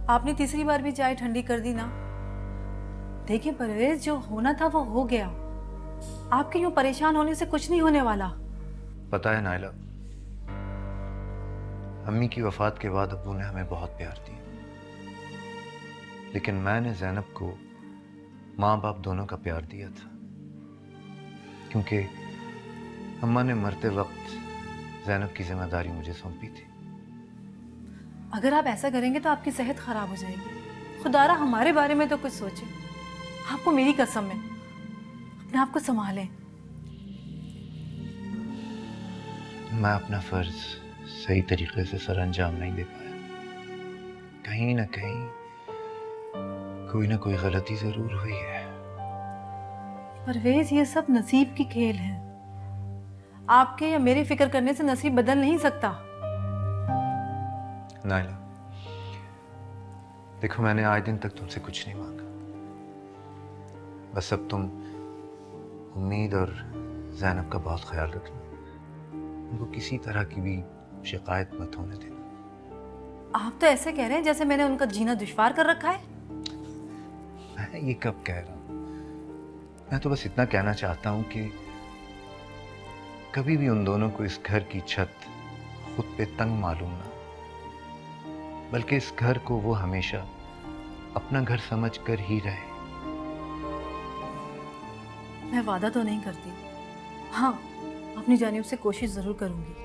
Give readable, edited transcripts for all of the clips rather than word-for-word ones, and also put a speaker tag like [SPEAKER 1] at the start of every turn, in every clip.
[SPEAKER 1] आपने तीसरी बार भी चाय ठंडी कर दी ना। देखिए परवेज, जो होना था वो हो गया। आपके यूं परेशान होने से कुछ नहीं होने वाला।
[SPEAKER 2] पता है नाइला, अम्मी की वफात के बाद अब्बू ने हमें बहुत प्यार दिया, लेकिन मैंने ज़ैनब को माँ बाप दोनों का प्यार दिया था, क्योंकि अम्मा ने मरते वक्त ज़ैनब की जिम्मेदारी मुझे सौंपी थी।
[SPEAKER 1] अगर आप ऐसा करेंगे तो आपकी सेहत खराब हो जाएगी। खुदारा हमारे बारे में तो कुछ सोचे। आपको मेरी कसम है, अपने आप को संभालें।
[SPEAKER 2] मैं अपना फर्ज सही तरीके से सर अंजाम नहीं दे पाया। कहीं ना कहीं कोई ना कोई गलती जरूर हुई है।
[SPEAKER 1] परवेज, ये सब नसीब की खेल है। आपके या मेरे फिक्र करने से नसीब बदल नहीं सकता।
[SPEAKER 2] नाइला, देखो मैंने आज दिन तक तुमसे कुछ नहीं मांगा। बस अब तुम उम्मीद और ज़ैनब का बहुत ख्याल रखना। उनको किसी तरह की भी शिकायत मत होने देना।
[SPEAKER 1] आप तो ऐसे कह रहे हैं जैसे मैंने उनका जीना दुश्वार कर रखा है।
[SPEAKER 2] मैं ये कब कह रहा हूँ? मैं तो बस इतना कहना चाहता हूँ कि कभी भी उन दोनों को इस घर की छत खुद पे तंग मालूम ना, बल्कि इस घर को वो हमेशा अपना घर समझ कर ही रहे।
[SPEAKER 1] मैं वादा तो नहीं करती, हाँ अपनी जानिब से कोशिश जरूर करूंगी।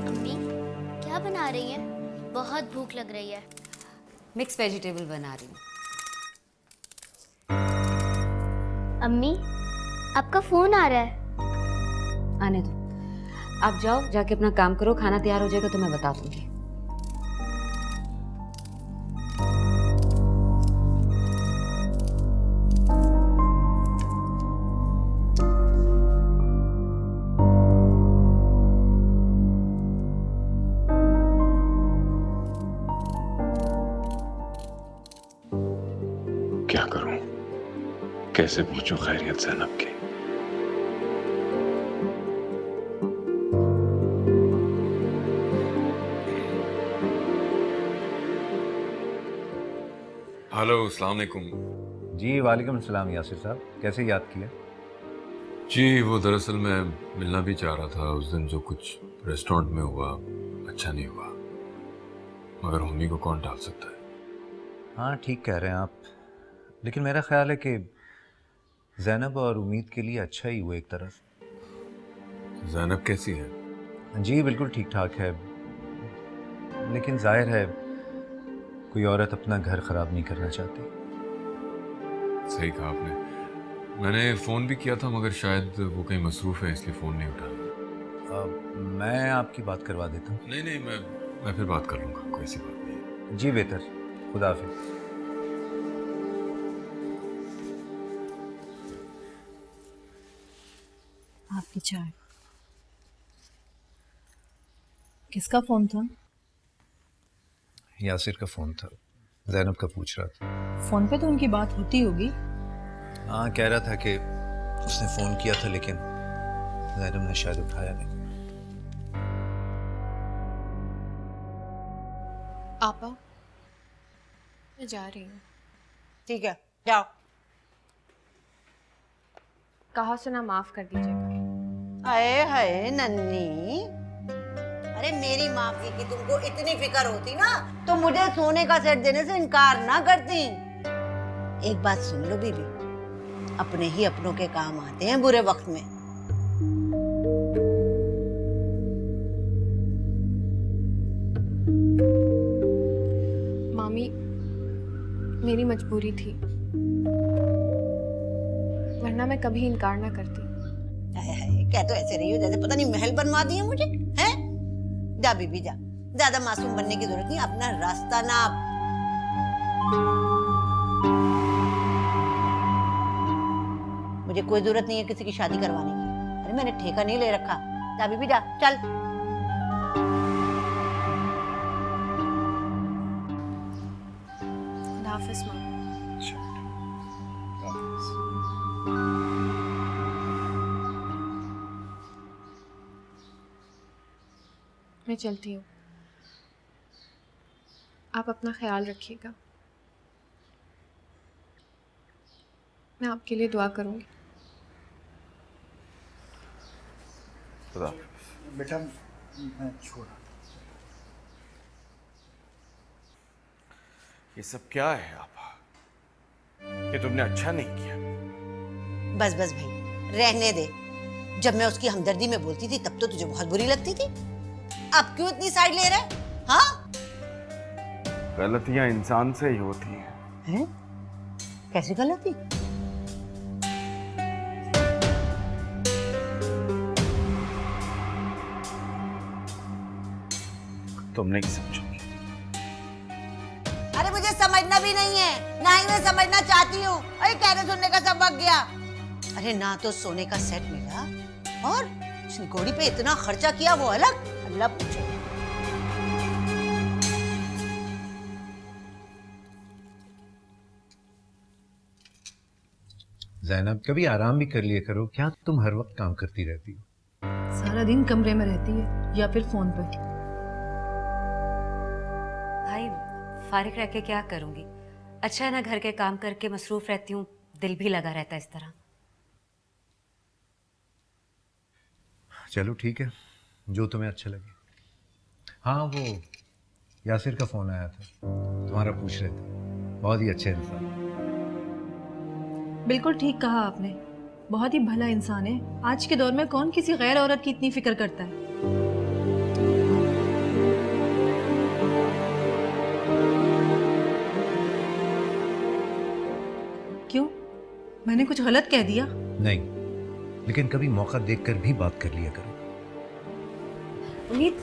[SPEAKER 3] अम्मी क्या बना रही हैं? बहुत भूख लग रही है।
[SPEAKER 4] मिक्स वेजिटेबल बना रही हूँ।
[SPEAKER 3] अम्मी आपका फोन आ रहा है।
[SPEAKER 4] आने दो, आप जाओ, जाके अपना काम करो। खाना तैयार हो जाएगा तो मैं बता दूंगी।
[SPEAKER 5] क्या करूं? कैसे पूछूं खैरियत ज़ैनब की?
[SPEAKER 6] हेलो, अस्सलाम वालेकुम।
[SPEAKER 7] जी वालेकुम सलाम यासिर साहब, कैसे याद किया?
[SPEAKER 6] जी वो दरअसल मैं मिलना भी चाह रहा था। उस दिन जो कुछ रेस्टोरेंट में हुआ अच्छा नहीं हुआ, मगर मम्मी को कौन टाल सकता है।
[SPEAKER 2] हाँ ठीक कह रहे हैं आप, लेकिन मेरा ख्याल है कि ज़ैनब और उम्मीद के लिए अच्छा ही हुआ एक तरफ।
[SPEAKER 6] ज़ैनब कैसी है?
[SPEAKER 2] जी बिल्कुल ठीक ठाक है, लेकिन जाहिर है कोई औरत अपना घर ख़राब नहीं करना चाहती।
[SPEAKER 6] सही कहा आपने। मैंने फ़ोन भी किया था मगर शायद वो कहीं मसरूफ़ है इसलिए फ़ोन नहीं उठाया।
[SPEAKER 2] मैं आपकी बात करवा देता हूँ।
[SPEAKER 6] नहीं नहीं, मैं फिर बात कर लूँगा, कोई सी बात नहीं है।
[SPEAKER 2] जी बेहतर, खुदा हाफिज़।
[SPEAKER 1] आपकी चाय। किसका फोन था?
[SPEAKER 2] यासिर का फ़ोन था, ज़ैनब का पूछ रहा था।
[SPEAKER 1] फोन पे तो उनकी बात होती होगी।
[SPEAKER 2] हाँ कह रहा था कि उसने फ़ोन किया था लेकिन ज़ैनब ने शायद उठाया नहीं।
[SPEAKER 8] आपा मैं जा रही हूँ।
[SPEAKER 9] ठीक है, जाओ।
[SPEAKER 8] कहा सुना माफ कर दीजिएगा।
[SPEAKER 9] हाय हाय नन्नी, अरे मेरी माफी की तुमको इतनी फिक्र होती ना तो मुझे सोने का सेट देने से इनकार ना करती। एक बात सुन लो बीबी, अपने ही अपनों के काम आते हैं बुरे वक्त में।
[SPEAKER 8] मामी मेरी मजबूरी थी, वरना मैं कभी इनकार ना करती।
[SPEAKER 9] हाय हाय, क्या तो ऐसे रही हो जैसे पता नहीं महल बनवा दिए मुझे, हैं? जा बीबी जा, ज्यादा मासूम बनने की जरूरत नहीं, अपना रास्ता नाप। मुझे कोई जरूरत नहीं है किसी की शादी करवाने की। अरे मैंने ठेका नहीं ले रखा। जा बीबी जा, चल।
[SPEAKER 8] खुदा हाफिज़ माँ। मैं चलती हूँ, आप अपना ख्याल रखिएगा। मैं आपके लिए दुआ करूँगी।
[SPEAKER 10] बेटा मैं छोड़ा।
[SPEAKER 11] ये सब क्या है आपा? ये तुमने अच्छा नहीं किया।
[SPEAKER 9] बस बस भाई, रहने दे। जब मैं उसकी हमदर्दी में बोलती थी तब तो तुझे बहुत बुरी लगती थी, अब क्यों इतनी साइड ले रहा है? हाँ?
[SPEAKER 11] गलतियां इंसान से ही होती हैं।
[SPEAKER 9] हैं? कैसी गलती?
[SPEAKER 11] तुम नहीं समझोगी।
[SPEAKER 9] अरे मुझे समझना भी नहीं है, ना ही मैं समझना चाहती हूँ। अरे कहने सुनने का सब वक्त गया। अरे ना तो सोने का सेट मिला और उस घोड़ी पे इतना खर्चा किया वो अलग, अल्लाह पूछे।
[SPEAKER 2] ज़ैनब, कभी आराम भी कर लिया करो। क्या तुम हर वक्त काम करती रहती हो?
[SPEAKER 1] सारा दिन कमरे में रहती है या फिर फोन पे।
[SPEAKER 4] भाई फारिग रह के क्या करूँगी? अच्छा है ना, घर के काम करके मसरूफ़ रहती हूँ, दिल भी लगा रहता है इस तरह।
[SPEAKER 2] चलो ठीक है, जो तुम्हें अच्छा लगे। हाँ, वो यासिर का फ़ोन आया था, तुम्हारा पूछ रहे थे। बहुत ही अच्छे इंसान।
[SPEAKER 1] बिल्कुल ठीक कहा आपने, बहुत ही भला इंसान है। आज के दौर में कौन किसी गैर औरत की इतनी फिक्र करता है? क्यों, मैंने कुछ गलत कह दिया?
[SPEAKER 2] नहीं, लेकिन कभी मौका देखकर भी बात कर लिया करो।
[SPEAKER 4] उम्मीद,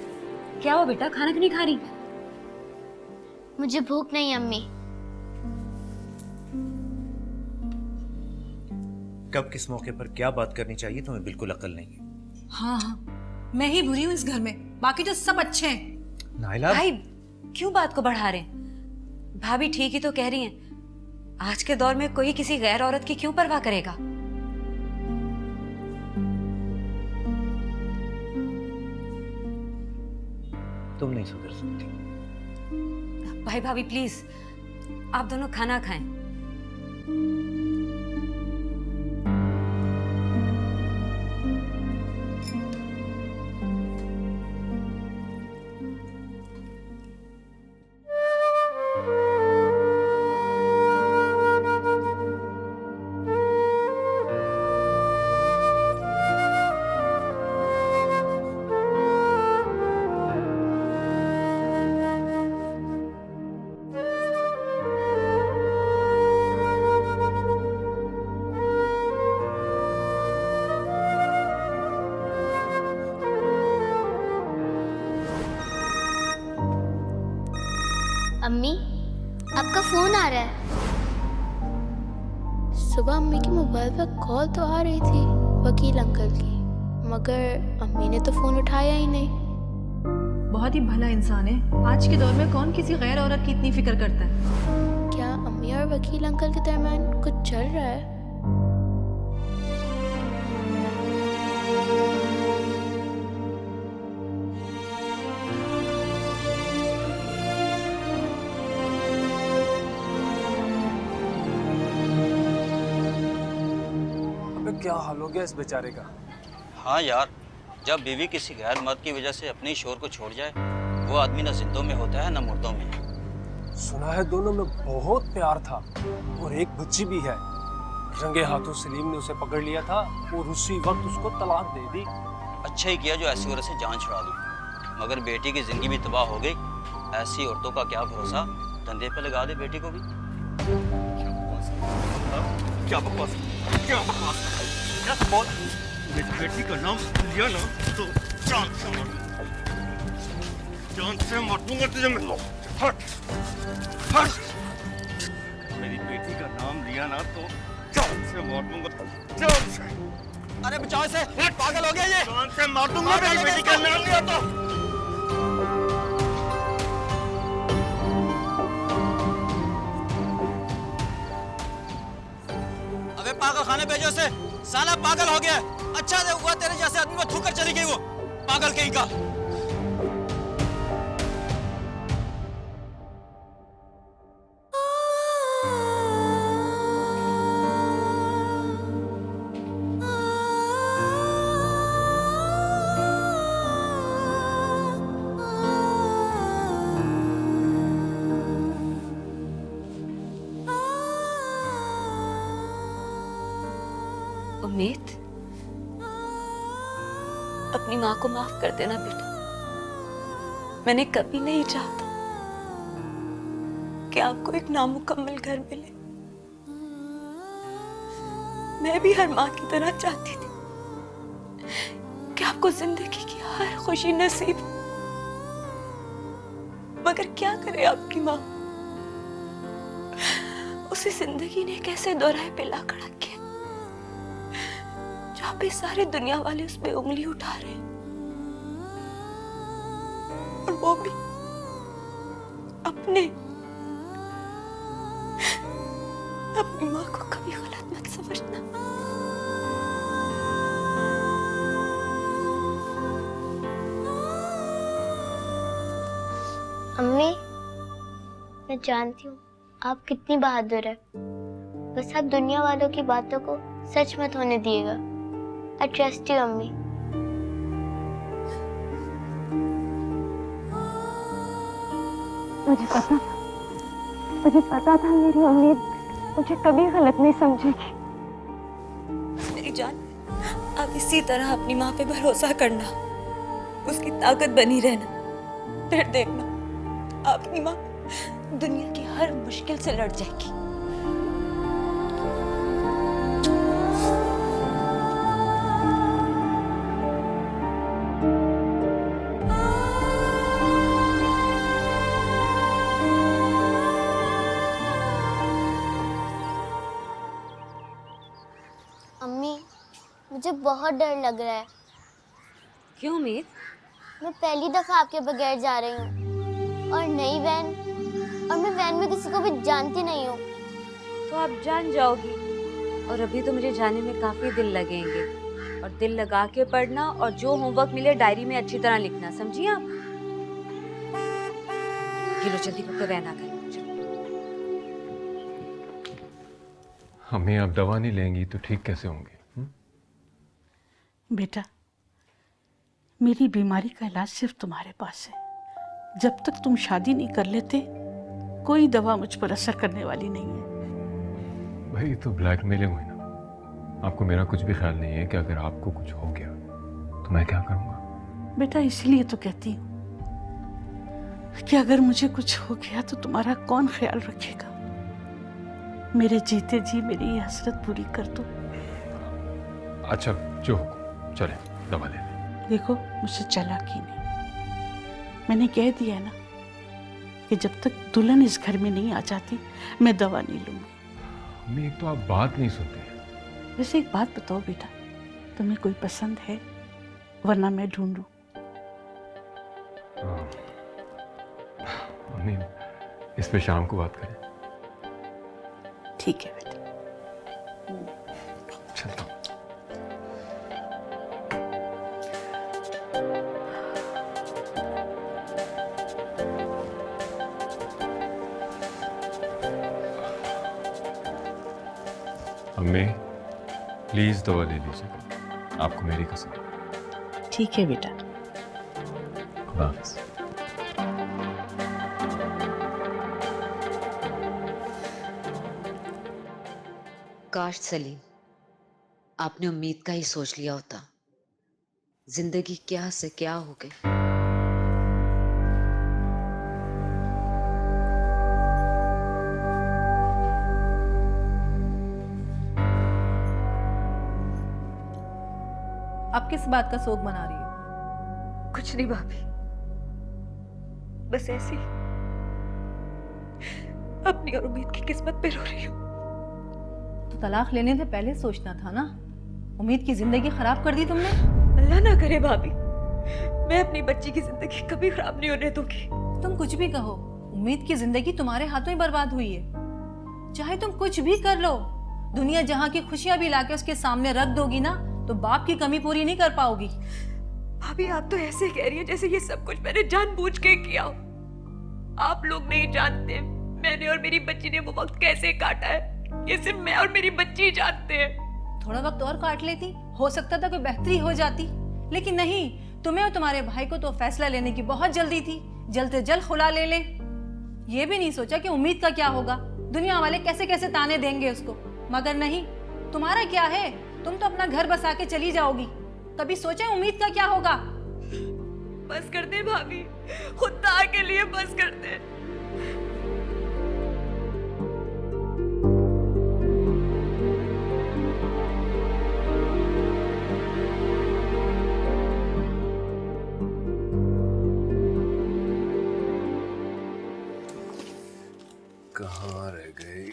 [SPEAKER 4] क्या हो बेटा, खाना क्यों नहीं खा रही?
[SPEAKER 3] मुझे भूख नहीं अम्मी।
[SPEAKER 7] कब किस मौके पर क्या बात करनी चाहिए तुम्हें बिल्कुल अक्ल नहीं है।
[SPEAKER 1] हाँ हाँ, मैं ही बुरी हूँ इस घर में, बाकी तो सब अच्छे हैं।
[SPEAKER 2] नाइला,
[SPEAKER 4] भाई क्यों बात को बढ़ा रहे हैं? भाभी ठीक ही तो कह रही हैं। आज के दौर में कोई किसी गैर औरत की क्यों परवाह करेगा?
[SPEAKER 2] तुम नहीं सुधर सकती।
[SPEAKER 4] भाई भाभी प्लीज, आप दोनों खाना खाएं।
[SPEAKER 3] अम्मी, आपका फोन आ रहा है। सुबह अम्मी की मोबाइल पर कॉल तो आ रही थी वकील अंकल की, मगर अम्मी ने तो फोन उठाया ही नहीं।
[SPEAKER 1] बहुत ही भला इंसान है। आज के दौर में कौन किसी गैर औरत की इतनी फिक्र करता है?
[SPEAKER 3] क्या अम्मी और वकील अंकल के दरमियान कुछ चल रहा है?
[SPEAKER 10] क्या हाल हो गया इस बेचारे का।
[SPEAKER 12] हाँ यार, जब बीवी किसी गैर मर्द की वजह से अपने शोर को छोड़ जाए, वो आदमी न जिंदों में होता है न मुर्दों में।
[SPEAKER 10] सुना है दोनों में बहुत प्यार था और एक बच्ची भी है। रंगे हाथों सलीम ने उसे पकड़ लिया था और उसी वक्त उसको तलाक दे दी।
[SPEAKER 12] अच्छा ही किया जो ऐसी औरत से जान छुड़ा दी, मगर बेटी की जिंदगी भी तबाह हो गई। ऐसी औरतों का क्या भरोसा, धंधे पे लगा दे बेटी को भी।
[SPEAKER 11] क्या बकवास, क्या बकवास, क्या बोल। मेरी बेटी का नाम लिया ना तो जान से मार दूंगा, जान से मार दूंगा तुझे मैं। हट, हट। मेरी बेटी का नाम लिया ना तो जान से मार दूंगा, जान से।
[SPEAKER 12] अरे बचाओ इसे, पागल हो गया ये।
[SPEAKER 11] जान से मार दूंगा मेरी बेटी का नाम लिया तो।
[SPEAKER 12] अबे पागल खाने भेजो इसे, साला पागल हो गया। अच्छा से हुआ तेरे जैसे आदमी को थूक कर चली गई वो, पागल कहीं का।
[SPEAKER 4] उम्मीद, अपनी माँ को माफ कर देना बेटा। मैंने कभी नहीं चाहता कि आपको एक नामुकम्मल घर मिले। मैं भी हर माँ की तरह चाहती थी कि आपको जिंदगी की हर खुशी नसीब हो। मगर क्या करे आपकी माँ, उसी जिंदगी ने कैसे दोहराए पे ला खड़ा किया, जहाँ पे सारी दुनिया वाले उस पे उंगली उठा रहे हैं, और वो भी अपनी माँ को कभी गलत मत समझना।
[SPEAKER 3] अम्मी, मैं जानती हूँ आप कितनी बहादुर है। बस आप दुनिया वालों की बातों को सच मत होने दिएगा। I trust you, अम्मी।
[SPEAKER 8] मुझे पता था मेरी उम्मीद मुझे कभी गलत नहीं समझेगी।
[SPEAKER 4] मेरी जान, आप इसी तरह अपनी माँ पे भरोसा करना, उसकी ताकत बनी रहना। फिर देखना आपकी माँ दुनिया की हर मुश्किल से लड़ जाएगी।
[SPEAKER 3] अम्मी, मुझे बहुत डर लग रहा है।
[SPEAKER 4] क्यों उम्मीद?
[SPEAKER 3] मैं पहली दफा आपके बगैर जा रही हूँ और नई वैन, और मैं वैन में किसी को भी जानती नहीं हूँ।
[SPEAKER 4] तो आप जान जाओगी, और अभी तो मुझे जाने में काफी दिल लगेंगे। और दिल लगा के पढ़ना, और जो होमवर्क मिले डायरी में अच्छी तरह लिखना, समझिए आप? ये लो जल्दी करके वैन आ गई।
[SPEAKER 6] हमें आप दवा नहीं लेंगी तो ठीक कैसे होंगे?
[SPEAKER 1] बेटा, मेरी बीमारी का इलाज सिर्फ तुम्हारे पास है। जब तक तुम शादी नहीं कर लेते, कोई दवा मुझ पर असर करने वाली नहीं है।
[SPEAKER 6] भाई तो ब्लैकमेलिंग हुई ना। आपको मेरा कुछ भी ख्याल नहीं है कि अगर आपको कुछ हो गया तो मैं क्या करूँगा?
[SPEAKER 1] बेटा, इसलिए तो कहती हूँ कि अगर मुझे कुछ हो गया तो तुम्हारा कौन ख्याल रखेगा। मेरे जीते जी मेरी ये हसरत पूरी कर दो।
[SPEAKER 6] अच्छा, जो हो, चले दवा ले लें।
[SPEAKER 1] देखो, मुझसे चालाकी नहीं। मैंने कह दिया ना कि जब तक दुल्हन इस घर में नहीं आ जाती, मैं दवा नहीं लूंगी।
[SPEAKER 6] अम्मी, एक तो आप बात नहीं सुनते।
[SPEAKER 1] वैसे एक बात बताओ बेटा, तुम्हें कोई पसंद है? वरना मैं ढूंढूं।
[SPEAKER 6] अम्मी, इस पे शाम को बात करें।
[SPEAKER 1] ठीक है बेटा।
[SPEAKER 6] चलता हूँ। अम्मी, प्लीज़ दवा ले लीजिए, आपको मेरी कसम।
[SPEAKER 1] ठीक है बेटा।
[SPEAKER 6] खुदा हाफ़िज़।
[SPEAKER 13] काश सलीम, आपने उम्मीद का ही सोच लिया होता। जिंदगी क्या से क्या हो गई।
[SPEAKER 4] आप किस बात का शोक मना रही हो? कुछ नहीं भाभी, बस ऐसी अपनी और उम्मीद की किस्मत पे रो रही हूँ। तो तलाक लेने से पहले सोचना था ना, उम्मीद की जिंदगी खराब कर दी तुमने। अल्लाह ना करे भाभी, मैं अपनी बच्ची की जिंदगी कभी खराब नहीं होने दूंगी। तुम कुछ भी कहो, उम्मीद की जिंदगी तुम्हारे हाथों ही बर्बाद हुई है। चाहे तुम कुछ भी कर लो, दुनिया जहाँ की खुशियां भी लाके उसके सामने रख दोगी ना, तो बाप की कमी पूरी नहीं कर पाओगी। भाभी आप तो ऐसे कह रही है जैसे ये सब कुछ मैंने जानबूझ के किया हो। आप लोग नहीं जानते मैंने और मेरी बच्ची ने वो वक्त कैसे काटा है, ये सिर्फ मैं और मेरी बच्ची ही जानते हैं। थोड़ा वक्त और काट लेती, हो सकता था कोई बेहतरी हो जाती, लेकिन नहीं, तुम्हें और तुम्हारे भाई को तो फैसला लेने की बहुत जल्दी थी, जल्द से जल्द खुला ले ले। ये भी नहीं सोचा कि उम्मीद का क्या होगा, दुनिया वाले कैसे कैसे ताने देंगे उसको। मगर नहीं, तुम्हारा क्या है, तुम तो अपना घर बसा के चली जाओगी, कभी सोचा उम्मीद का क्या होगा। बस कर दे भाभी, खुदा के लिए बस कर दे।
[SPEAKER 2] कहाँ रह गई?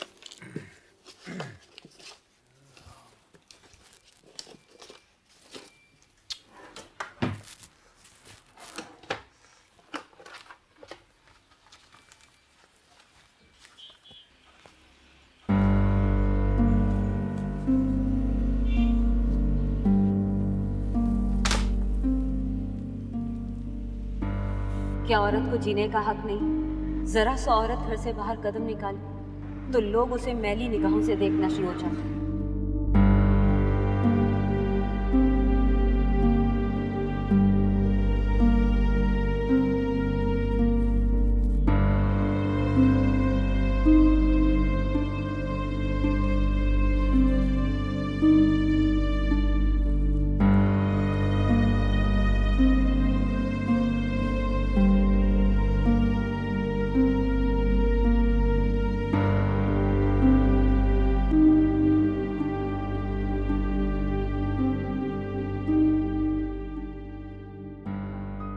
[SPEAKER 13] क्या औरत को जीने का हक नहीं? जरा सा औरत घर से बाहर कदम निकाले तो लोग उसे मैली निगाहों से देखना शुरू हो जाते हैं।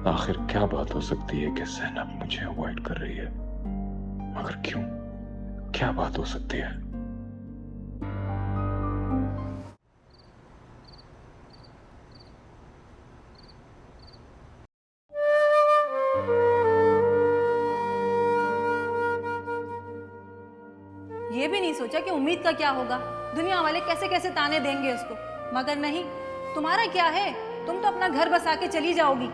[SPEAKER 5] आखिर क्या बात हो सकती है कि ज़ैनब मुझे अवॉइड कर रही है? मगर क्यों? क्या बात हो सकती है?
[SPEAKER 4] ये भी नहीं सोचा कि उम्मीद का क्या होगा, दुनिया वाले कैसे कैसे ताने देंगे उसको। मगर नहीं, तुम्हारा क्या है, तुम तो अपना घर बसा के चली जाओगी,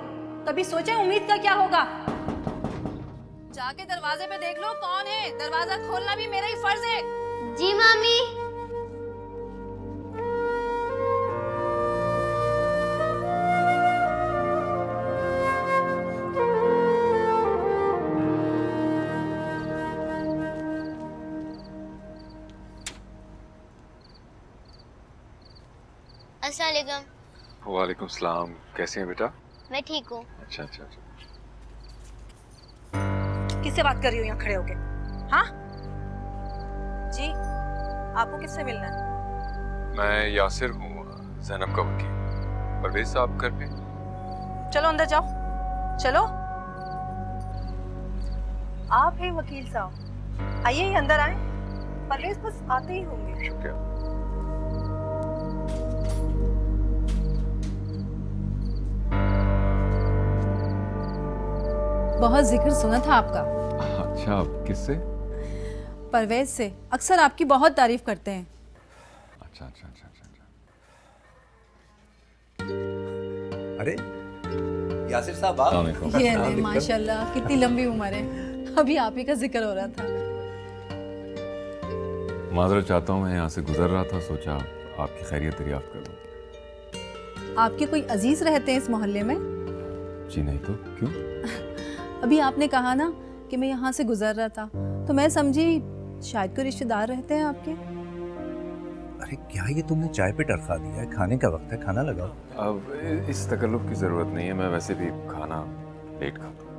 [SPEAKER 4] कभी सोचा उम्मीद का क्या होगा। जाके दरवाजे पे देख लो कौन है, दरवाजा खोलना भी मेरा ही फर्ज है।
[SPEAKER 3] जी मामी। अस्सलाम वालेकुम।
[SPEAKER 6] वालेकुम सलाम, कैसे हैं बेटा?
[SPEAKER 3] मैं ठीक हूँ।
[SPEAKER 6] अच्छा अच्छा अच्छा।
[SPEAKER 4] किससे बात कर रही हो यहाँ खड़े होके? हाँ जी, आपको किससे मिलना है?
[SPEAKER 6] मैं यासिर हूँ, ज़ैनब का वकील। परवेज साहब घर पे?
[SPEAKER 4] चलो अंदर जाओ, चलो। आप हैं वकील साहब, आइए अंदर आए। परवेज बस आते ही होंगे।
[SPEAKER 6] शुक्रिया।
[SPEAKER 4] बहुत जिक्र सुना था आपका।
[SPEAKER 6] अच्छा, किससे?
[SPEAKER 4] परवेज से, अक्सर आपकी बहुत तारीफ करते हैं।
[SPEAKER 6] अच्छा अच्छा अच्छा अच्छा।
[SPEAKER 7] अरे यासिर साहब आप?
[SPEAKER 4] ये नहीं, माशाल्लाह कितनी लंबी उम्र है, अभी आप ही का जिक्र हो रहा था।
[SPEAKER 6] माजरत चाहता हूँ, मैं यहाँ से गुजर रहा था, सोचा आपकी खैरियत दरियाफ्त कर दूं।
[SPEAKER 14] आपके कोई अजीज रहते हैं इस मोहल्ले में?
[SPEAKER 6] जी नहीं तो क्यों?
[SPEAKER 14] अभी आपने कहा ना कि मैं यहाँ से गुजर रहा था, तो मैं समझी शायद कोई रिश्तेदार रहते हैं आपके।
[SPEAKER 7] अरे क्या ये तुमने चाय पे टरखा दिया है? खाने का वक्त है, खाना लगाओ।
[SPEAKER 6] अब इस तकल्लुफ की ज़रूरत नहीं है, मैं वैसे भी खाना लेट खाता हूँ।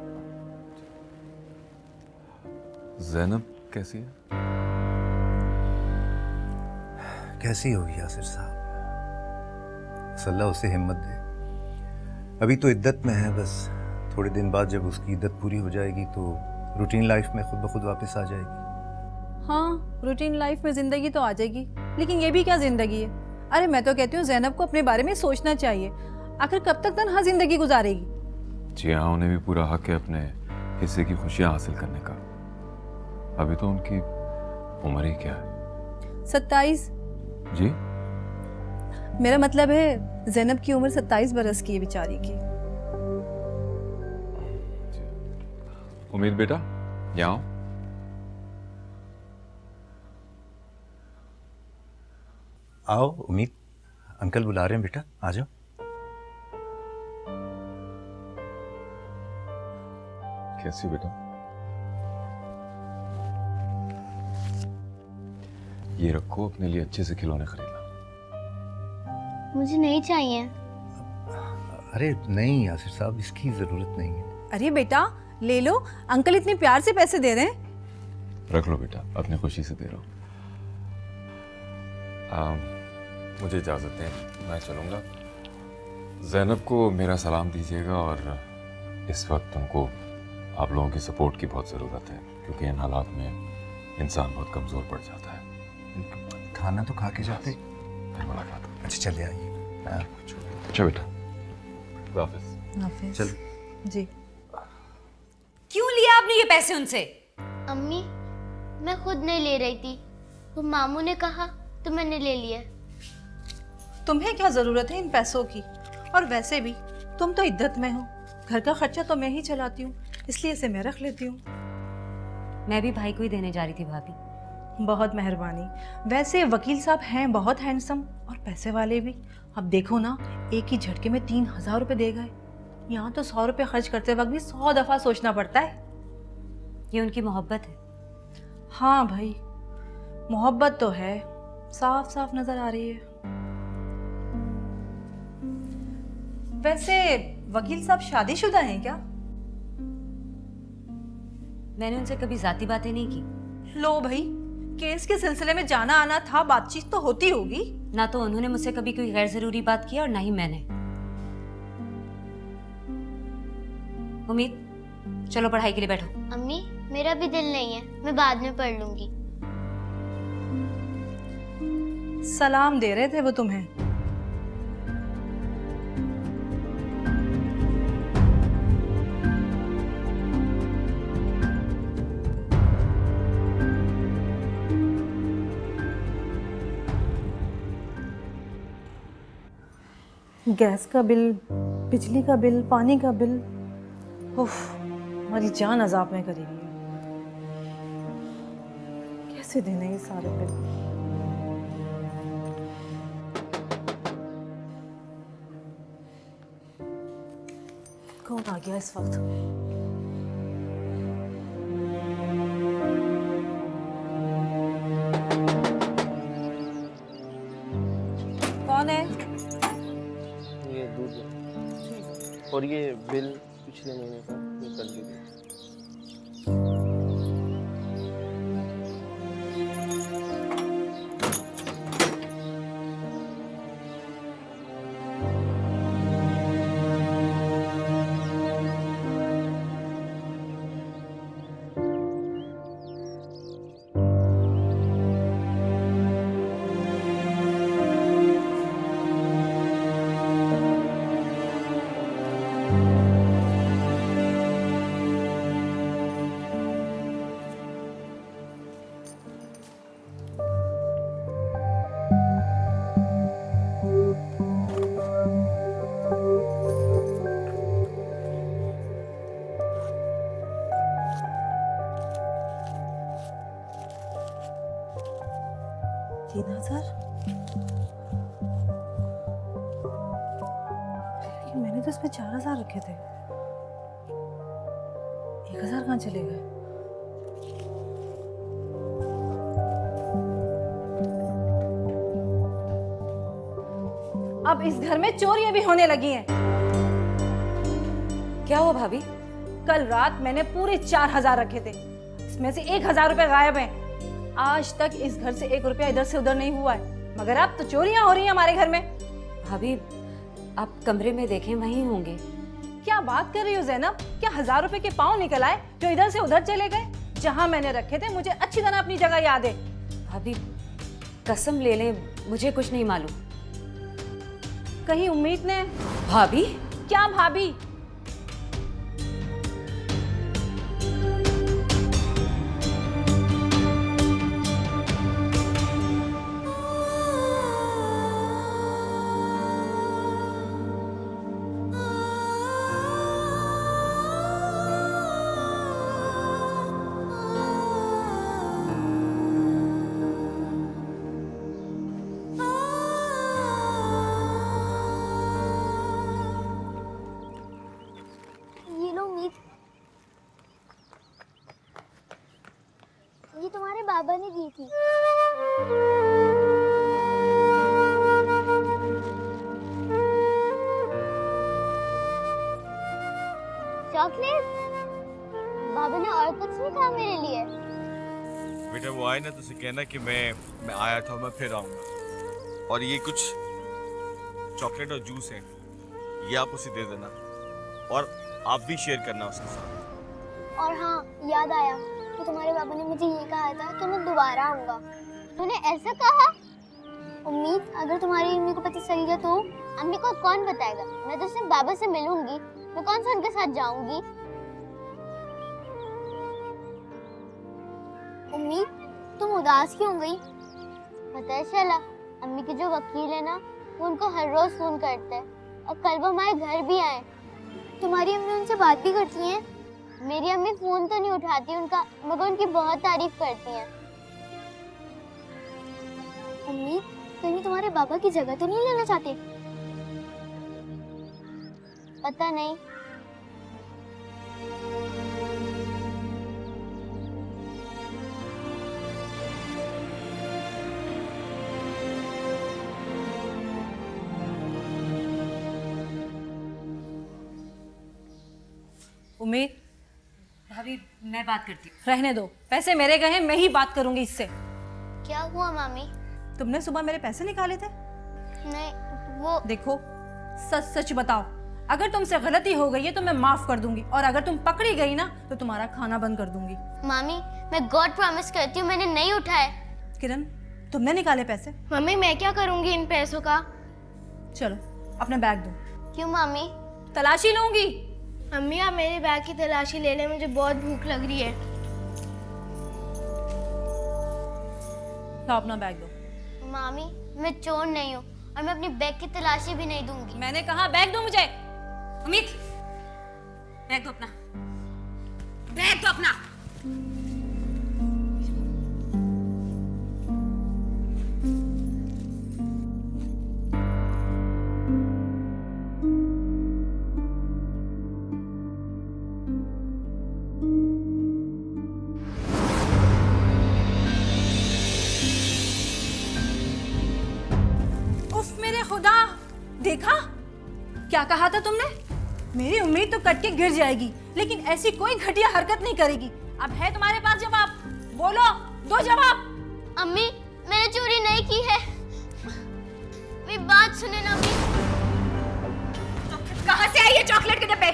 [SPEAKER 6] ज़ैनब कैसी है?
[SPEAKER 7] कैसी होगी यासिर साहब, अल्लाह उसे हिम्मत दे। अभी तो इद्दत में है, बस थोड़े दिन बाद जब उसकी इद्दत पूरी हो जाएगी तो रूटीन लाइफ में खुद ब खुद वापस आ जाएगी।
[SPEAKER 14] हाँ, रूटीन लाइफ में ज़िंदगी तो आ जाएगी, लेकिन ये भी क्या ज़िंदगी है? अरे मैं तो कहती हूँ ज़ैनब को अपने बारे में सोचना चाहिए। आखिर कब तक तन्हा ज़िंदगी गुजारेगी?
[SPEAKER 6] जी हाँ, उन्हें भी पूरा हक है अपने हिस्से की खुशियाँ हासिल करने का। अभी तो उनकी उम्र ही क्या है?
[SPEAKER 14] 27।
[SPEAKER 6] जी?
[SPEAKER 14] मेरा मतलब है ज़ैनब की उम्र 27 बरस की है बेचारी की।
[SPEAKER 6] उम्मीद बेटा, यहाँ आओ।
[SPEAKER 7] आओ उम्मीद, अंकल बुला रहे हैं बेटा, आ जाओ।
[SPEAKER 6] कैसी हो बेटा? ये रखो, अपने लिए अच्छे से खिलौने खरीदना।
[SPEAKER 3] मुझे नहीं चाहिए।
[SPEAKER 7] अरे नहीं यासिर साहब, इसकी जरूरत नहीं है।
[SPEAKER 14] अरे बेटा ले लो, अंकल इतने प्यार से पैसे दे रहे हैं।
[SPEAKER 6] रख लो बेटा, अपनी खुशी से दे रहा हूँ। मुझे इजाज़त दें, मैं चलूँगा। ज़ैनब को मेरा सलाम दीजिएगा, और इस वक्त उनको आप लोगों की सपोर्ट की बहुत ज़रूरत है, क्योंकि इन हालात में इंसान बहुत कमज़ोर पड़ जाता है।
[SPEAKER 7] खाना तो खा के जाते।
[SPEAKER 6] फिर मुलाकात।
[SPEAKER 7] अच्छा चले आइए।
[SPEAKER 6] अच्छा बेटा, हाफिज़।
[SPEAKER 7] चलो
[SPEAKER 14] जी।
[SPEAKER 13] क्यों लिया आपने ये पैसे उनसे?
[SPEAKER 3] अम्मी, मैं खुद नहीं ले रही थी, वो मामू ने कहा तो मैंने ले लिया।
[SPEAKER 14] तुम्हें क्या जरूरत है इन पैसों की? और वैसे भी तुम तो इद्दत में हो, घर का खर्चा तो मैं ही चलाती हूँ, इसलिए इसे मैं रख लेती हूँ।
[SPEAKER 13] मैं भी भाई को ही देने जा रही थी भाभी।
[SPEAKER 14] बहुत मेहरबानी। वैसे वकील साहब हैं बहुत हैंडसम और पैसे वाले भी। अब देखो ना, एक ही झटके में 3000 रुपये दे गए। यहाँ तो 100 रुपये खर्च करते वक्त भी 100 दफ़ा सोचना पड़ता है।
[SPEAKER 13] ये उनकी मोहब्बत है।
[SPEAKER 14] हाँ भाई, मोहब्बत तो है, साफ साफ नजर आ रही है। वैसे वकील साहब शादीशुदा हैं क्या?
[SPEAKER 13] मैंने उनसे कभी जाती बातें नहीं की।
[SPEAKER 14] लो भाई, केस के सिलसिले में जाना आना था, बातचीत तो होती होगी।
[SPEAKER 13] ना तो उन्होंने मुझसे कभी कोई गैर जरूरी बात की और ना ही मैंने। उम्मीद, चलो पढ़ाई के लिए बैठो।
[SPEAKER 3] अम्मी, मेरा भी दिल नहीं है, मैं बाद में पढ़ लूंगी।
[SPEAKER 14] सलाम दे रहे थे वो तुम्हें। गैस का बिल, बिजली का बिल, पानी का बिल, उफ, हमारी जान अजाब में करी हुई है। कैसे देने ये सारे बिल? कौन आ गया इस वक्त? कौन है?
[SPEAKER 10] ये दूध और ये बिल पिछले महीने का ये कर दीजिए।
[SPEAKER 14] तो इसमें 4000 रखे थे, 1000 कहाँ चले गए? अब इस घर में चोरियां भी होने लगी हैं।
[SPEAKER 13] क्या हुआ भाभी?
[SPEAKER 14] कल रात मैंने पूरे 4000 रखे थे, इसमें से 1000 रुपए गायब हैं। आज तक इस घर से 1 रुपया इधर से उधर नहीं हुआ है, मगर अब तो चोरियां हो रही हैं हमारे घर में।
[SPEAKER 13] भाभी आप कमरे में देखें, वहीं होंगे।
[SPEAKER 14] क्या बात कर रही हो ज़ैनब? क्या 1000 रुपए के पाँव निकल आए जो इधर से उधर चले गए? जहां मैंने रखे थे मुझे अच्छी तरह अपनी जगह याद है।
[SPEAKER 13] भाभी कसम ले लें, मुझे कुछ नहीं मालूम।
[SPEAKER 14] कहीं उम्मीद ने?
[SPEAKER 13] भाभी
[SPEAKER 14] क्या भाभी?
[SPEAKER 3] ये लो उम्मीद, ये तुम्हारे बाबा ने दी थी। चॉकलेट? बाबा ने और कुछ नहीं कहा मेरे लिए?
[SPEAKER 11] बेटा वो आए ना तो उसे कहना कि मैं आया था, मैं फिर आऊंगा। और ये कुछ चॉकलेट और जूस है, ये आप उसे दे देना और आप भी शेयर करना उसके साथ।
[SPEAKER 3] और हाँ, याद आया कि तुम्हारे बाबा ने मुझे ये कहा था कि मैं दोबारा आऊंगा। तूने ऐसा कहा? उम्मीद, अगर तुम्हारी अम्मी को पता चल गया तो? अम्मी को कौन बताएगा? मैं तो सिर्फ बाबा से मिलूंगी, मैं कौन सा उनके साथ जाऊंगी? उम्मीद, तुम उदास क्यों गई? पता है चला, अम्मी के जो वकील है ना, वो उनको हर रोज फोन करते हैं और कल वो हमारे घर भी आए। तुम्हारी अम्मी उनसे बात भी करती हैं? मेरी अम्मी फोन तो नहीं उठाती उनका, मगर उनकी बहुत तारीफ करती हैं। अम्मी, कहीं तुम्हारे बाबा की जगह तो नहीं लेना चाहते? पता नहीं।
[SPEAKER 14] उम्मीद,
[SPEAKER 13] भाभी मैं बात करती हूँ।
[SPEAKER 14] रहने दो, पैसे मेरे गए हैं, मैं ही बात करूंगी इससे।
[SPEAKER 3] क्या हुआ मामी?
[SPEAKER 14] तुमने सुबह मेरे पैसे निकाले थे?
[SPEAKER 3] नहीं, वो
[SPEAKER 14] देखो, सच सच बताओ, अगर तुमसे गलती हो गई है तो मैं माफ कर दूंगी, और अगर तुम पकड़ी गई ना तो तुम्हारा खाना बंद कर दूंगी।
[SPEAKER 3] मामी, मैं गॉड प्रॉमिस करती हूँ मैंने नहीं उठाए।
[SPEAKER 14] किरण, तुमने निकाले पैसे?
[SPEAKER 3] मम्मी, मैं क्या करूंगी इन पैसों का?
[SPEAKER 14] चलो अपना बैग दो।
[SPEAKER 3] क्यों मामी?
[SPEAKER 14] तलाशी लूंगी।
[SPEAKER 3] मम्मी, आप मेरे बैग की तलाशी ले लें, मुझे बहुत भूख लग रही है।
[SPEAKER 14] लो अपना बैग दो।
[SPEAKER 3] मामी, मैं चोर नहीं हूँ और मैं अपनी बैग की तलाशी भी नहीं दूंगी।
[SPEAKER 14] मैंने कहा बैग दो मुझे।
[SPEAKER 13] अमित, बैग दो अपना, बैग दो अपना।
[SPEAKER 14] उफ मेरे खुदा, देखा क्या कहा था तुमने? मेरी उम्मीद तो कट के गिर जाएगी, लेकिन ऐसी कोई घटिया हरकत नहीं करेगी। अब है तुम्हारे पास जवाब, बोलो, दो जवाब।
[SPEAKER 3] अम्मी, मैंने चोरी नहीं की है। मेरी बात सुने ना अम्मी।
[SPEAKER 14] कहाँ से आई ये चॉकलेट के डब्बे?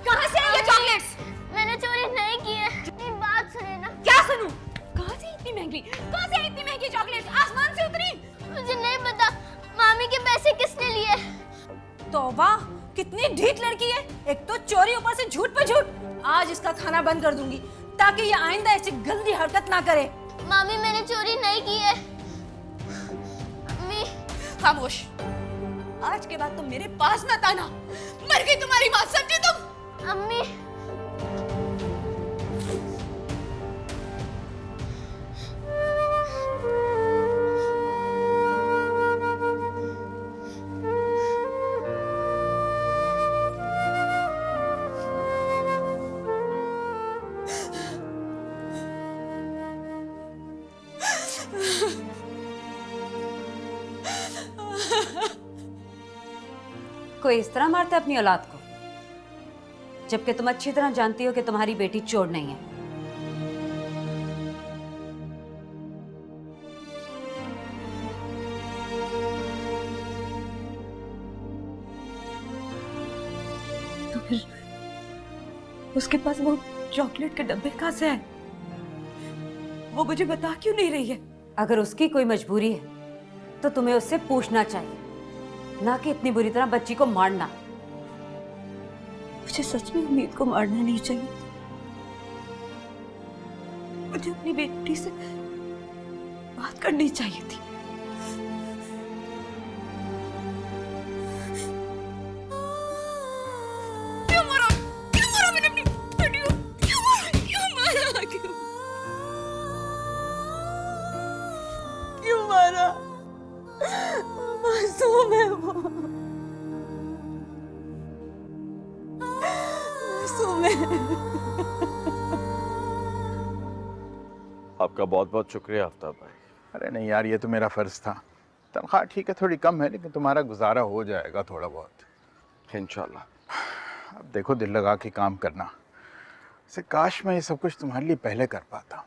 [SPEAKER 14] कहाँ से आई ये चॉकलेट्स?
[SPEAKER 3] मैंने चोरी नहीं की है। मेरी बात सुने ना।
[SPEAKER 14] क्या सुनूं? कहाँ से इतनी महंगी? कहाँ से इतनी महंगी चॉकलेट्स? आसमान से उतरी?
[SPEAKER 3] मुझे नहीं पता। मामी के पैसे किसने लिए?
[SPEAKER 14] तौबा, कितनी ढीठ लड़की है। एक तो चोरी, ऊपर से झूठ पे झूठ। आज इसका खाना बंद कर दूंगी ताकि ये आइंदा ऐसी गंदी हरकत ना करे।
[SPEAKER 3] मामी, मैंने चोरी नहीं की है। अम्मी,
[SPEAKER 14] खामोश। आज के बाद तुम मेरे पास मत आना। मर गई तुम्हारी माँ, समझी तुम?
[SPEAKER 3] अम्मी,
[SPEAKER 13] कोई इस तरह मारता है अपनी औलाद को, जबकि तुम अच्छी तरह जानती हो कि तुम्हारी बेटी चोर नहीं है।
[SPEAKER 4] तो फिर उसके पास वो चॉकलेट के डब्बे कहाँ से है? वो मुझे बता क्यों नहीं रही है?
[SPEAKER 13] अगर उसकी कोई मजबूरी है तो तुम्हें उससे पूछना चाहिए, ना कि इतनी बुरी तरह बच्ची को मारना।
[SPEAKER 4] मुझे सच में उम्मीद को मारना नहीं चाहिए। मुझे अपनी बेटी से बात करनी चाहिए थी। क्यों मारा? क्यों मारा मैंने अपनी बेटी को? क्यों मारा? क्यों मारा? क्यों मारा? मासूम है वो, मासूम है।
[SPEAKER 11] आपका बहुत बहुत शुक्रिया आफ्ताब भाई।
[SPEAKER 15] अरे नहीं यार, ये तो मेरा फ़र्ज़ था। तनख्वाह ठीक है, थोड़ी कम है, लेकिन तुम्हारा गुजारा हो जाएगा थोड़ा बहुत
[SPEAKER 11] इंशाल्लाह।
[SPEAKER 15] अब देखो, दिल लगा के काम करना। वैसे काश मैं ये सब कुछ तुम्हारे लिए पहले कर पाता।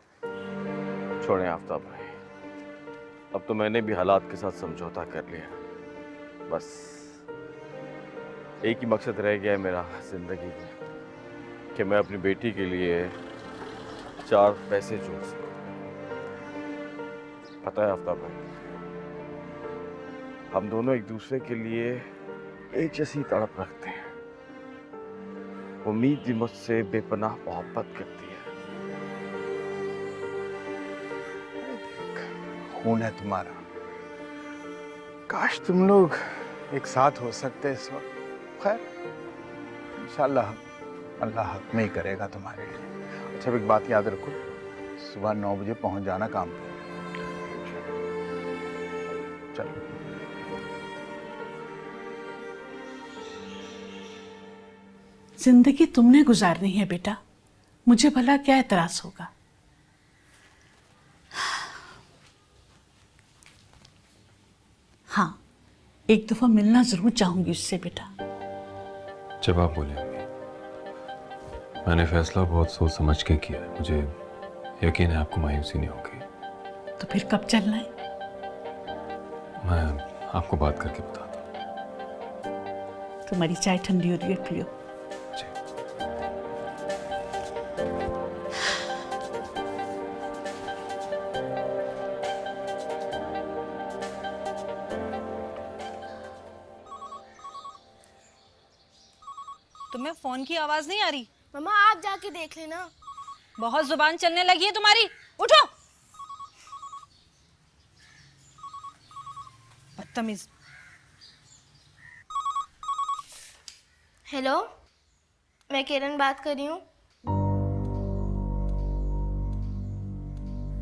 [SPEAKER 11] छोड़ें आफ्ताब भाई, अब तो मैंने भी हालात के साथ समझौता कर लिया। बस एक ही मकसद रह गया है मेरा ज़िंदगी में, कि मैं अपनी बेटी के लिए 4 पैसे जोड़ सकूं। पता है आफ्ताब भाई, हम दोनों एक दूसरे के लिए एक जैसी तड़प रखते हैं। उम्मीद भी मुझसे बेपनाह मोहब्बत करती है।
[SPEAKER 15] खून है तुम्हारा। काश तुम लोग एक साथ हो सकते इस वक्त। खैर इंशाल्लाह अल्लाह हक में ही करेगा तुम्हारे लिए। अच्छा, एक बात याद रखो, सुबह 9 बजे पहुंच जाना काम पे। चलो।
[SPEAKER 1] जिंदगी तुमने गुजारनी है बेटा, मुझे भला क्या एतराज होगा। हाँ, एक दफा मिलना जरूर चाहूंगी उससे बेटा।
[SPEAKER 6] जब आप बोले, मैंने फैसला बहुत सोच समझ के किया है। मुझे यकीन है आपको मायूसी नहीं होगी।
[SPEAKER 1] तो फिर कब चलना है?
[SPEAKER 6] मैं आपको बात करके बताता हूँ।
[SPEAKER 1] तुम्हारी चाय ठंडी हो रही है, पियो।
[SPEAKER 14] तुम्हें फोन की आवाज नहीं आ रही?
[SPEAKER 8] मम्मा आप जाके देख लेना।
[SPEAKER 14] बहुत जुबान चलने लगी है तुम्हारी, उठो। बदतमीज।
[SPEAKER 8] हेलो, मैं किरण बात कर रही हूँ।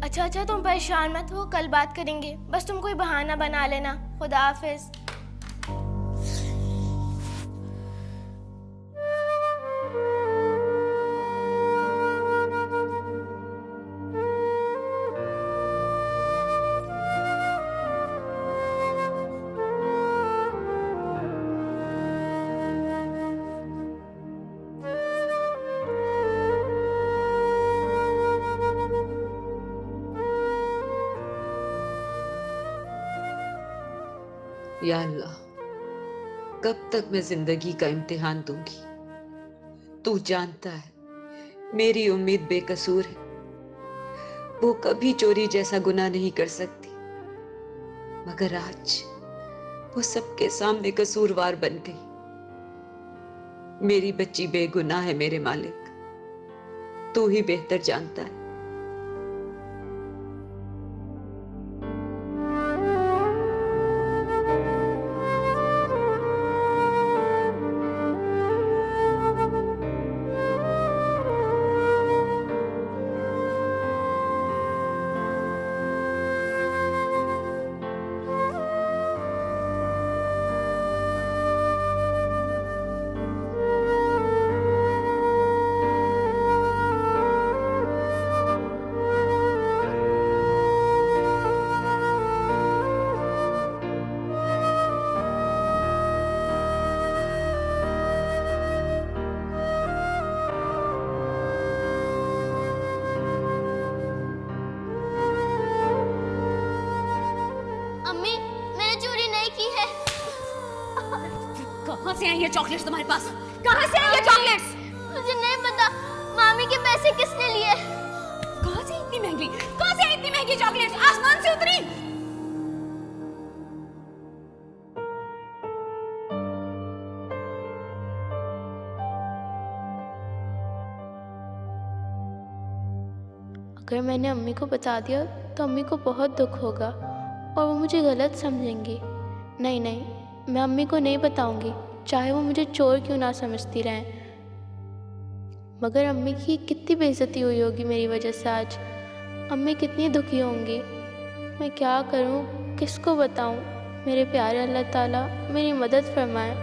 [SPEAKER 8] अच्छा, तुम परेशान मत हो, कल बात करेंगे। बस तुम कोई बहाना बना लेना। खुदा हाफिज।
[SPEAKER 16] या अल्लाह, कब तक मैं जिंदगी का इम्तिहान दूंगी? तू जानता है मेरी उम्मीद बेकसूर है। वो कभी चोरी जैसा गुनाह नहीं कर सकती, मगर आज वो सबके सामने कसूरवार बन गई। मेरी बच्ची बेगुनाह है मेरे मालिक, तू ही बेहतर जानता है।
[SPEAKER 13] कहाँ से आई ये चॉकलेट्स तुम्हारे पास? कहाँ से आई ये चॉकलेट्स?
[SPEAKER 3] मुझे नहीं पता। मामी के पैसे किसने लिए?
[SPEAKER 13] कहाँ से इतनी महंगी? कहाँ से आई इतनी महंगी चॉकलेट्स? आसमान से उतरी?
[SPEAKER 17] अगर मैंने अम्मी को बता दिया तो अम्मी को बहुत दुख होगा और वो मुझे गलत समझेंगी। नहीं नहीं, मैं अम्मी को नहीं बताऊंगी, चाहे वो मुझे चोर क्यों ना समझती रहें। मगर अम्मी की कितनी बेइज्जती हुई होगी मेरी वजह से आज। अम्मी कितनी दुखी होंगी। मैं क्या करूं, किसको बताऊं? मेरे प्यारे अल्लाह ताला मेरी मदद फरमाए।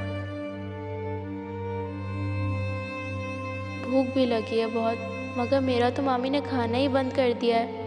[SPEAKER 17] भूख भी लगी है बहुत, मगर मेरा तो मामी ने खाना ही बंद कर दिया है।